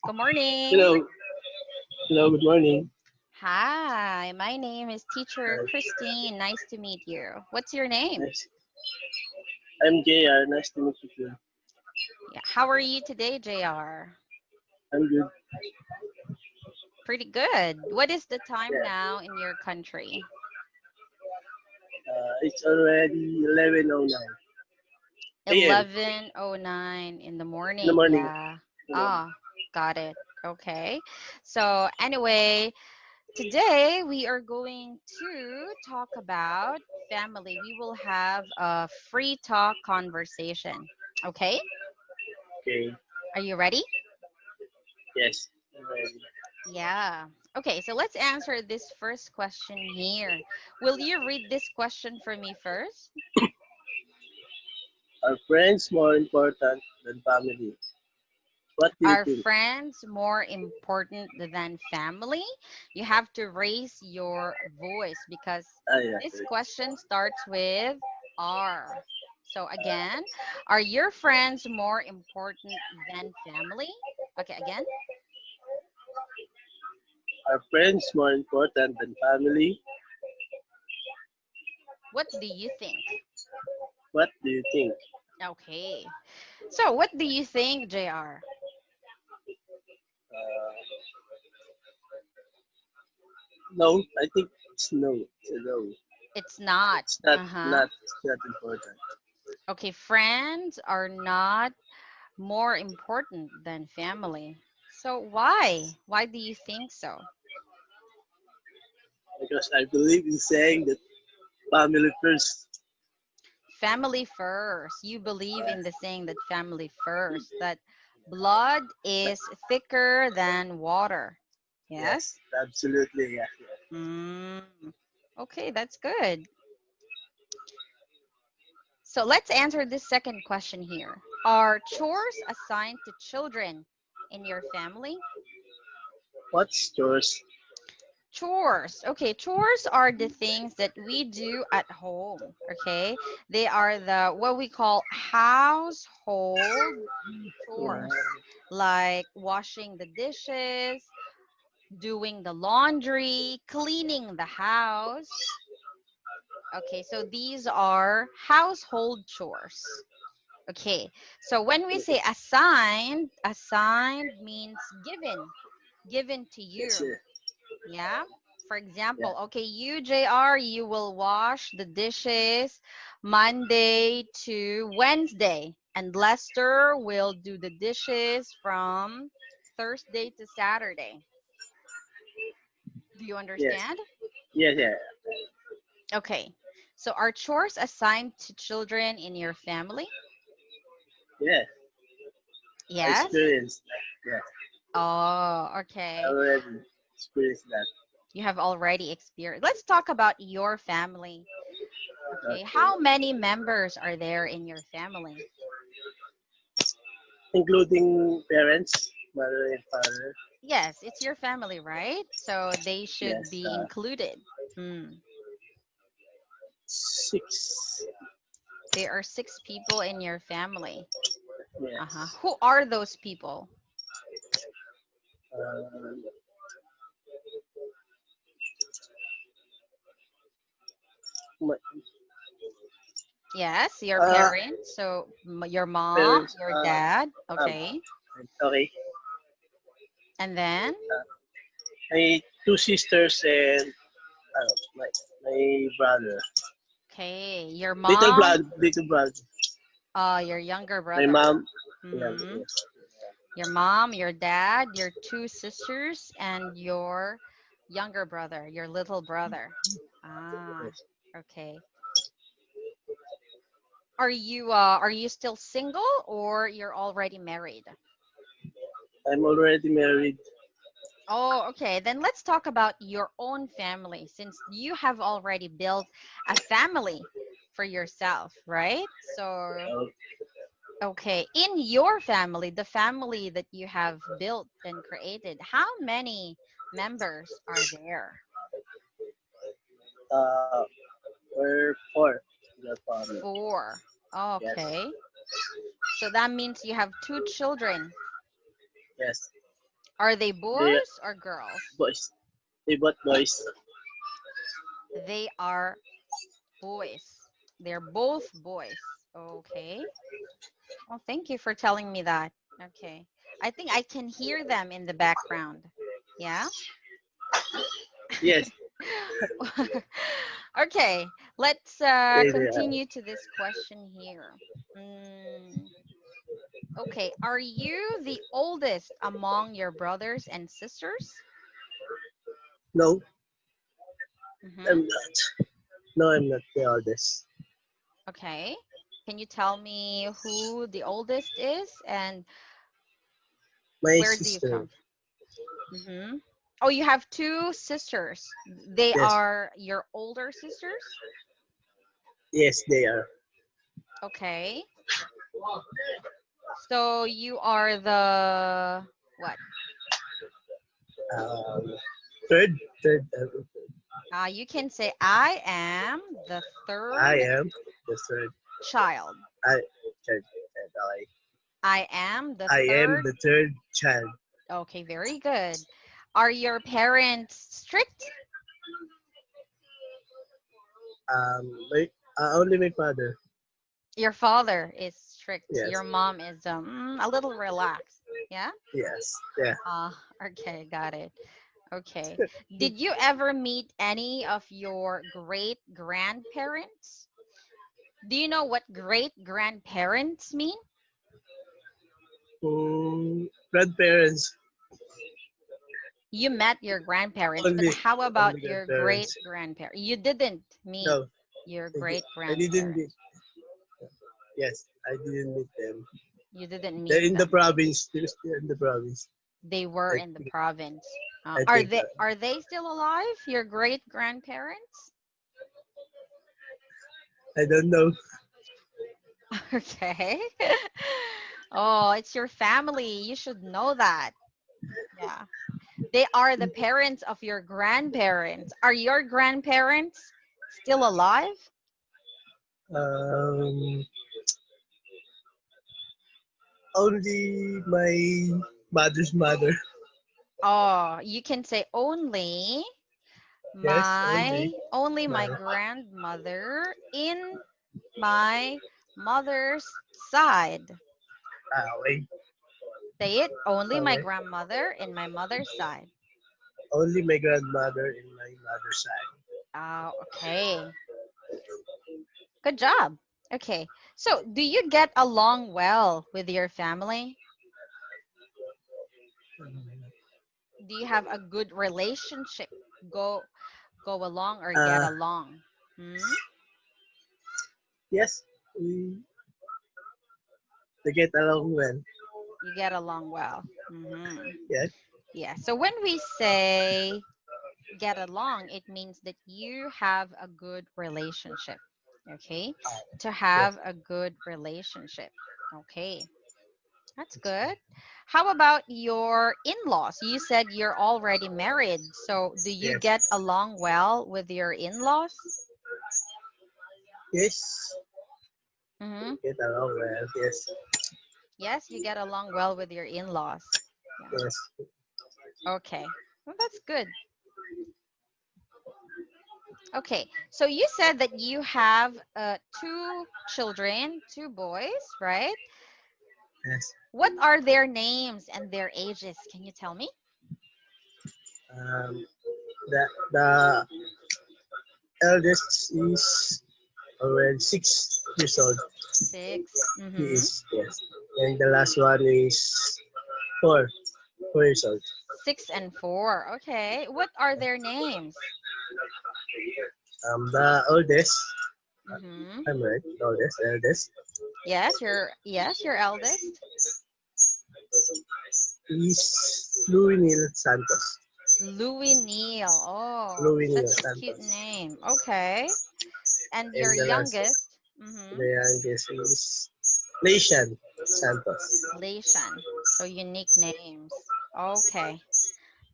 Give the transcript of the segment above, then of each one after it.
Good morning. Hello, hello, good morning. Hi, my name is Teacher Uh, Christine. Nice to meet you. What's your name? nice. I'm JR. Nice to meet you too. Yeah, how are you today, JR? I'm good. Pretty good. What is the time Yeah. now in your country? It's already 11:09 a.m. 11:09 in the in the morning. morning. Yeah. In the morning. Ah, got it. Okay. So, anyway, today we are going to talk about family. We will have a free talk conversation. Okay? Okay. Are you ready? Yes. I'm ready. Yeah. Okay, so let's answer this first question here. Will you read this question for me first? Are friends more important than family? What do you Are think? friends more important than family? You have to raise your voice because Yeah. this question starts with are. So again, are your friends more important than family? Okay, again, Are friends more important than family? what do you think? What do you think? Okay. So, what do you think, JR? Uh, no, I think it's no. It's a no. It's not. It's not. Uh-huh. Not important. Okay, friends are not more important than family. So why? Why do you think so? Because I believe in saying that family first. Family first. You believe in the saying that family first, that blood is thicker than water. Yes, Yes? absolutely. Yeah. Mm, okay, that's good. So let's answer this second question here. Are chores assigned to children in your family? What's yours? Chores. Okay, chores are the things that we do at home. Okay, they are the what we call household Yeah. chores, like washing the dishes, doing the laundry, cleaning the house. Okay, so these are household chores. Okay, so when we say assigned, assigned means given, given to Yes. you. Yeah. For Yeah. example, okay, you, JR, you will wash the dishes Monday to Wednesday, and Lester will do the dishes from Thursday to Saturday. Do you Yes. understand? Yes. Yeah. Okay. So are chores assigned to children in your family? Yeah. I Yes. experienced that. Yeah. Oh, I okay. already experienced that. You have already experienced. Let's talk about your family. Okay. Okay. How many members are there in your family? Including parents, mother and father. Yes, it's your family, right? So they should Yes. be included. Hmm. Six. There are six people in your family. Uh-huh. Yes. Who are those people? Uh, my, Yes, your uh, parents. So your mom, parents. your dad. Um, Okay. okay. And then, My two sisters and my brother. okay, your Little mom, blood. Little blood. your younger My brother. mom. Yeah. Mm-hmm. Yes. Your mom, your dad, your two sisters, and your younger brother, your little brother. Ah, Yes. okay. Are you still single or you're already married? I'm already married. Oh, okay. Then let's talk about your own family since you have already built a family for yourself, right? So, Uh, okay, in your family, the family that you have built and created, how many members are there? uh, we're four in our family. Four. Yes. Okay. So that means you have two children. Yes. Are they They boys or girls? boys. They both boys. They are boys. They're both boys. Okay. Well, thank you for telling me that. Okay. I think I can hear them in the background. Yeah. Yes, Okay. Let's they are. continue to this question here. Mm, okay. Are you the oldest among your brothers and sisters? No, Mm-hmm. I'm not. No, I'm not the oldest. Okay. Can you tell me who the oldest is and My where do you sister. come from? Mm-hmm. Oh, you have two sisters. They Yes, are your older sisters? yes, they are. Okay. So you are the what? Um, third, third. You can say I am the I third am the third. child. I third. Third. I am the I am third. the third child. Okay, very good. Are your parents strict? My only my father. Your father is strict. Yes, Your mom is a little relaxed. Yeah? yes, yeah. Okay, got it. Okay. Did you ever meet any of your great grandparents? Do you know what great grandparents mean? Grandparents. You met your grandparents, but Only, how only about your great grandparents. grandparents? You didn't meet No, your I, great I didn't meet. grandparents. Yes, I didn't meet them. You didn't They're meet in the them. province. They're still in the province. They were I in the think. province. I think. Are they still alive? Your great grandparents? I don't know. Okay. Oh, it's your family. You should know that. Yeah. They are the parents of your grandparents. Are your grandparents still alive? Um, only my mother's mother. Oh, you can say only Yes, only only my. my grandmother in my mother's side. Wait. Say it, only my Okay. grandmother in my mother's side. Only my grandmother in my mother's side. Okay. Good job. Okay. So, do you get along well with your family? Do you have a good relationship? Go go along or get Uh, along? Hmm? yes, we get along well. You get along well. Yes, Yeah. So when we say get along, it means that you have a good relationship. Okay. To yes, have a good relationship. Okay. That's good. How about your in-laws? You said you're already married. So do you yes, get along well with your in-laws? yes. Mm-hmm. Get along well. Yes, Yes, you get along well with your in-laws. Yeah. yes. Okay. Well, that's good. Okay. So you said that you have two children, two boys, right? Yes. What are their names and their ages? Can you tell me? Um, the eldest is already 6 years old. Six. He Mm-hmm. is, yes. And the last one is 4 years old. 6 and 4. Okay. What are their names? The oldest, Mm-hmm. I'm right, eldest Yes, your eldest. is Louis Neil Santos. Louis Neal. Oh, Louis Neil such a cute Santos. name. Okay. And And your the last, youngest? Mm-hmm. the youngest is Leishan Santos. Leishan. So unique names. Okay.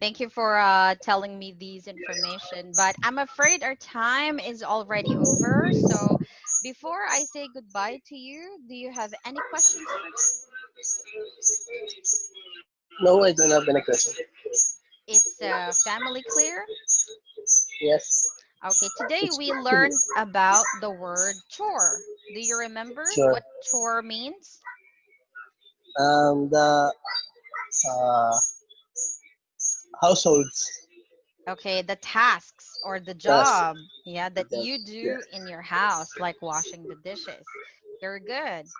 Thank you for telling me these information. But I'm afraid our time is already over. So before I say goodbye to you, do you have any questions for me? No, I don't have any question. Is family clear? Yes, Okay, today it's we clear. learned about the word chore. Do you remember Sure. what chore means? The uh, households Okay, the tasks or the task. job, yeah, that you Yeah. do in your house, like washing the dishes. You're good.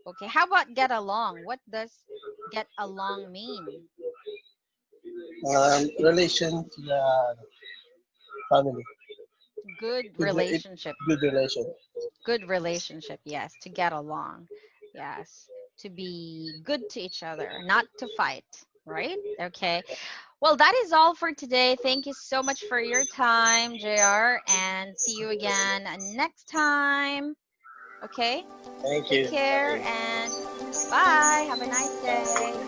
Okay, how about get along? What does get along mean? Relation to the family. Good Good, relationship. good relation. Good relationship, yes, to get along. Yes, to be good to each other, not to fight, right? Okay. Well, that is all for today. Thank you so much for your time, JR, and see you again next time. Okay? Thank Take you. care and bye. Have a nice day.